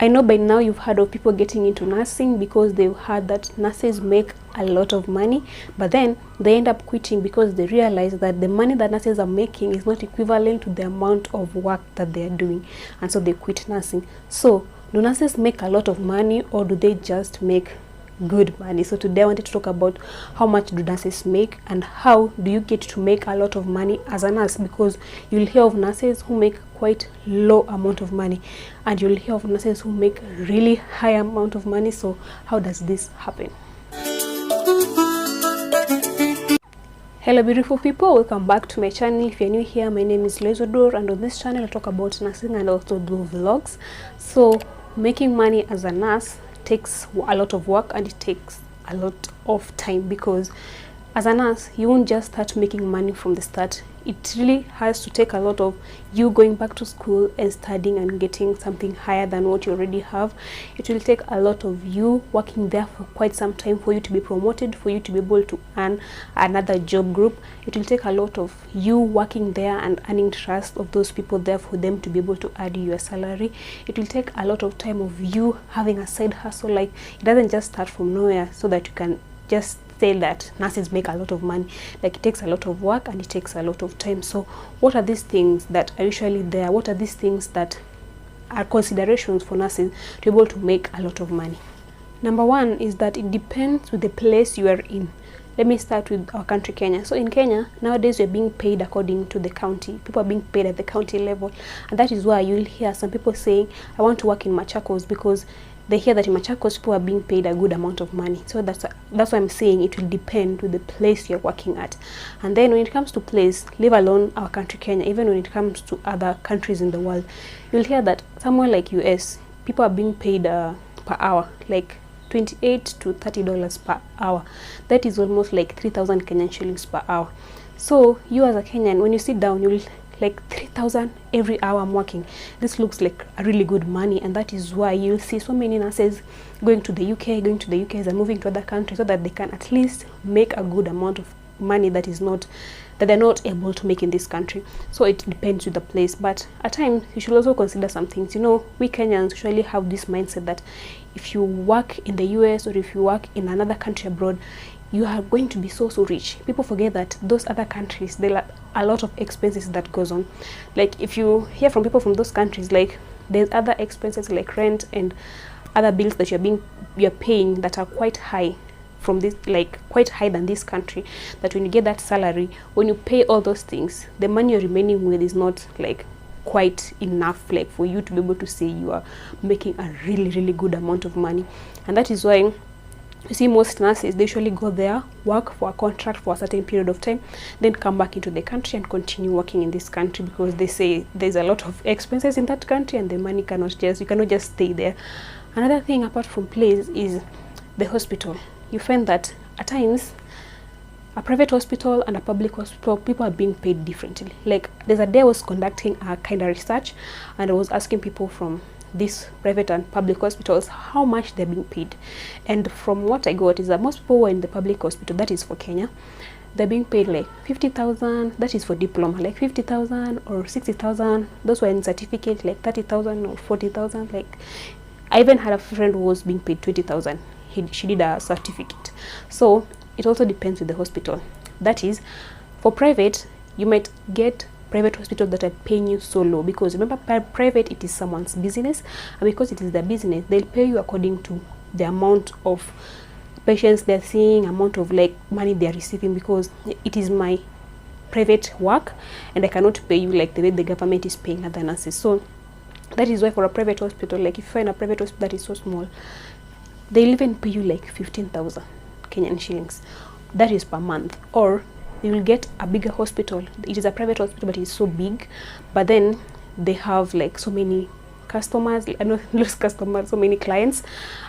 I know by now you've heard of people getting into nursing because they've heard that nurses make a lot of money, but then they end up quitting because they realize that the money that nurses are making is not equivalent to the amount of work that they are doing, and so they quit nursing. So do nurses make a lot of money, or do they just make good money? So today I wanted to talk about how much do nurses make and how do you get to make a lot of money as a nurse, because you'll hear of nurses who make quite low amount of money and you'll hear of nurses who make really high amount of money. So how does this happen? Hello beautiful people, welcome back to my channel. If you're new here, my name is Loise, and on this channel I talk about nursing and also do vlogs. So making money as a nurse takes a lot of work and it takes a lot of time, because as a nurse you won't just start making money from the start. It really has to take a lot of you going back to school and studying and getting something higher than what you already have. It will take a lot of you working there for quite some time for you to be promoted, for you to be able to earn another job group. It will take a lot of you working there and earning trust of those people there for them to be able to add you your salary. It will take a lot of time of you having a side hustle. Like, it doesn't just start from nowhere so that you can just say that nurses make a lot of money. Like, it takes a lot of work and it takes a lot of time. So what are these things that are usually there? What are these things that are considerations for nurses to be able to make a lot of money? Number one is that it depends with the place you are in. Let me start with our country, Kenya. So in Kenya, nowadays you're being paid according to the county. People are being paid at the county level. And that is why you'll hear some people saying, I want to work in Machakos, because they hear that in Machakos people are being paid a good amount of money. So that's why I'm saying it will depend with the place you're working at. And then when it comes to place, leave alone our country Kenya, even when it comes to other countries in the world, you'll hear that somewhere like US, people are being paid per hour, like $28 to $30 per hour. That is almost like 3,000 Kenyan shillings per hour. So you as a Kenyan, when you sit down, you'll like 3,000 every hour I'm working. This looks like a really good money, and that is why you'll see so many nurses going to the UK and moving to other countries so that they can at least make a good amount of money that they're not able to make in this country. So it depends with the place, but at times you should also consider some things. You know, we Kenyans usually have this mindset that if you work in the US or if you work in another country abroad, you are going to be so rich. People forget that those other countries, there are a lot of expenses that goes on. Like, if you hear from people from those countries, like, there's other expenses like rent and other bills that you're paying that are quite high from this, like quite high than this country, that when you get that salary, when you pay all those things, the money you're remaining with is not like quite enough, like for you to be able to say you are making a really good amount of money. And that is why you see most nurses, they usually go there, work for a contract for a certain period of time, then come back into the country and continue working in this country, because they say there's a lot of expenses in that country and the money you cannot just stay there. Another thing apart from place is the hospital. You find that at times a private hospital and a public hospital, people are being paid differently. Like, there's a day I was conducting a kind of research and I was asking people from these private and public hospitals how much they're being paid, and from what I got is that most people who are in the public hospital, that is for Kenya, they're being paid like 50,000, that is for diploma, like 50,000 or 60,000. Those were in certificate like 30,000 or 40,000. Like, I even had a friend who was being paid 20,000. She did a certificate. So it also depends with the hospital. That is, for private, you might get private hospitals that are paying you so low, because remember, private, it is someone's business, and because it is their business, they'll pay you according to the amount of patients they're seeing, amount of like money they're receiving, because it is my private work and I cannot pay you like the way the government is paying other nurses. So that is why for a private hospital, like if you find a private hospital that is so small, they'll even pay you like 15,000 Kenyan shillings. That is per month. Or you will get a bigger hospital. It is a private hospital, but it's so big, but then they have like so many customers, so many clients,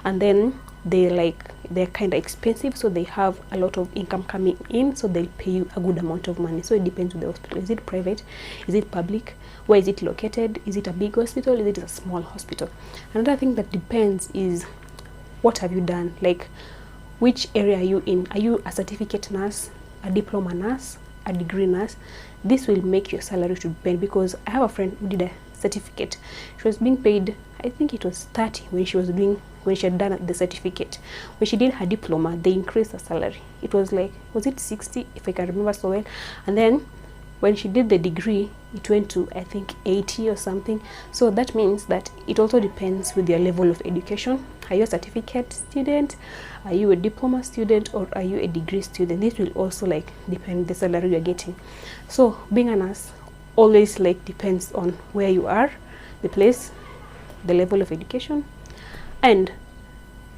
and then they're kind of expensive, so they have a lot of income coming in, so they'll pay you a good amount of money. So it depends on the hospital. Is it private? Is it public? Where is it located? Is it a big hospital? Is it a small hospital? Another thing that depends is, what have you done? Like, which area are you in? Are you a certificate nurse, a diploma nurse, a degree nurse? This will make your salary to depend, because I have a friend who did a certificate. She was being paid, I think it was 30 when she had done the certificate. When she did her diploma, they increased her salary. It was like, was it 60 if I can remember so well? And then when she did the degree, it went to, I think, 80 or something. So that means that it also depends with your level of education. Are you a certificate student? Are you a diploma student? Or are you a degree student? This will also like depend the salary you're getting. So being a nurse always like depends on where you are, the place, the level of education, and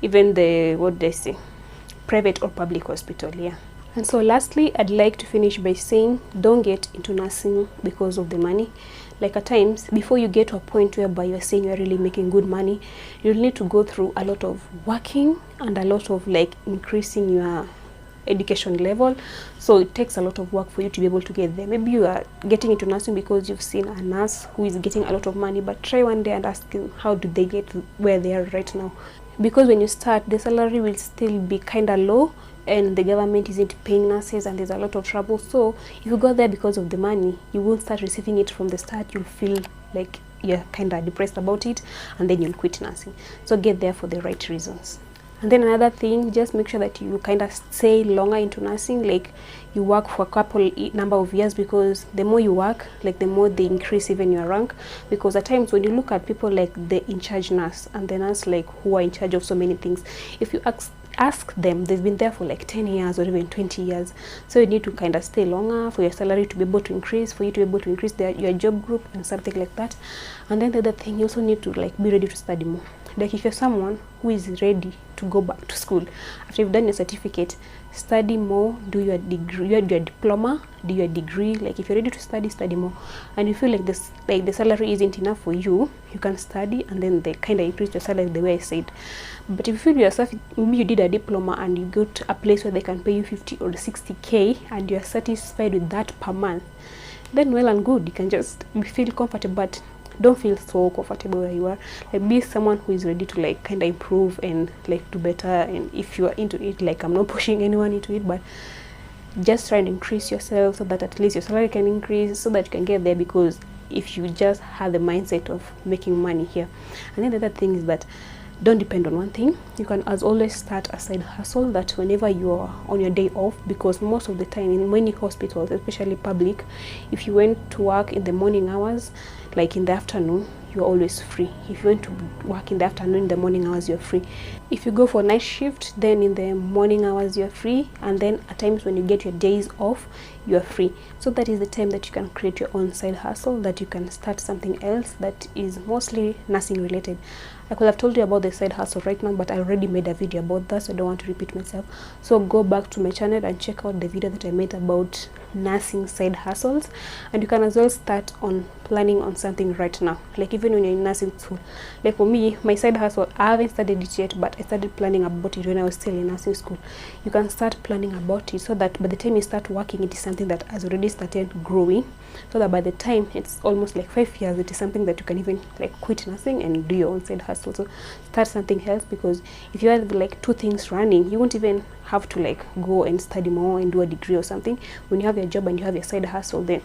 even the, what they say, private or public hospital. Yeah. And so lastly, I'd like to finish by saying, don't get into nursing because of the money. Like at times, before you get to a point whereby you're saying you're really making good money, you'll need to go through a lot of working and a lot of like increasing your education level. So it takes a lot of work for you to be able to get there. Maybe you are getting into nursing because you've seen a nurse who is getting a lot of money, but try one day and ask them, how did they get where they are right now? Because when you start, the salary will still be kind of low, and the government isn't paying nurses, and there's a lot of trouble. So if you go there because of the money, you won't start receiving it from the start. You'll feel like you're kind of depressed about it, and then you'll quit nursing. So get there for the right reasons. And then another thing, just make sure that you kind of stay longer into nursing, like you work for a couple number of years, because the more you work, like the more they increase even your rank. Because at times when you look at people like the in-charge nurse and the nurse like who are in charge of so many things, if you ask them, they've been there for like 10 years or even 20 years. So you need to kind of stay longer for your salary to be able to increase, for you to be able to increase your job group and something like that. And then the other thing, you also need to like be ready to study more. Like if you're someone who is ready to go back to school after you've done your certificate, study more, do your degree, your diploma, do your degree. Like if you're ready to study, study more. And you feel like this, like the salary isn't enough for you, you can study and then they kind of increase your salary the way I said. But if you feel yourself, maybe you did a diploma and you go to a place where they can pay you 50 or 60k and you're satisfied with that per month, then well and good, you can just feel comfortable. But don't feel so comfortable where you are. Like be someone who is ready to like kind of improve and like do better. And if you are into it, like I'm not pushing anyone into it, but just try and increase yourself so that at least your salary can increase, so that you can get there. Because if you just have the mindset of making money here. And then the other thing is that don't depend on one thing. You can as always start a side hustle, that whenever you are on your day off, because most of the time in many hospitals, especially public, if you went to work in the morning hours, like in the afternoon, you're always free. If you went to work in the afternoon, in the morning hours, you're free. If you go for night shift, then in the morning hours you're free, and then at times when you get your days off, you're free. So that is the time that you can create your own side hustle, that you can start something else that is mostly nursing related. I could have told you about the side hustle right now, but I already made a video about that, so I don't want to repeat myself. So go back to my channel and check out the video that I made about nursing side hustles. And you can as well start on planning on something right now, like even when you're in nursing school. Like for me, my side hustle, I haven't started it yet, but I started planning about it when I was still in nursing school. You can start planning about it so that by the time you start working, it is something that has already started growing, so that by the time it's almost like 5 years, it is something that you can even like quit nursing and do your own side hustle. So start something else, because if you have like two things running, you won't even have to like go and study more and do a degree or something. When you have your job and you have your side hustle, then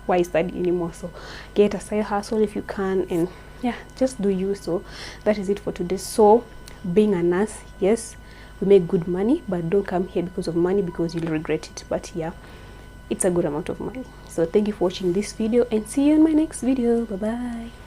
why study anymore? So get a side hustle if you can, and yeah, just do you. So that is it for today. So being a nurse, yes, we make good money, but don't come here because of money, because you'll regret it. But yeah, it's a good amount of money. So thank you for watching this video, and see you in my next video. Bye bye.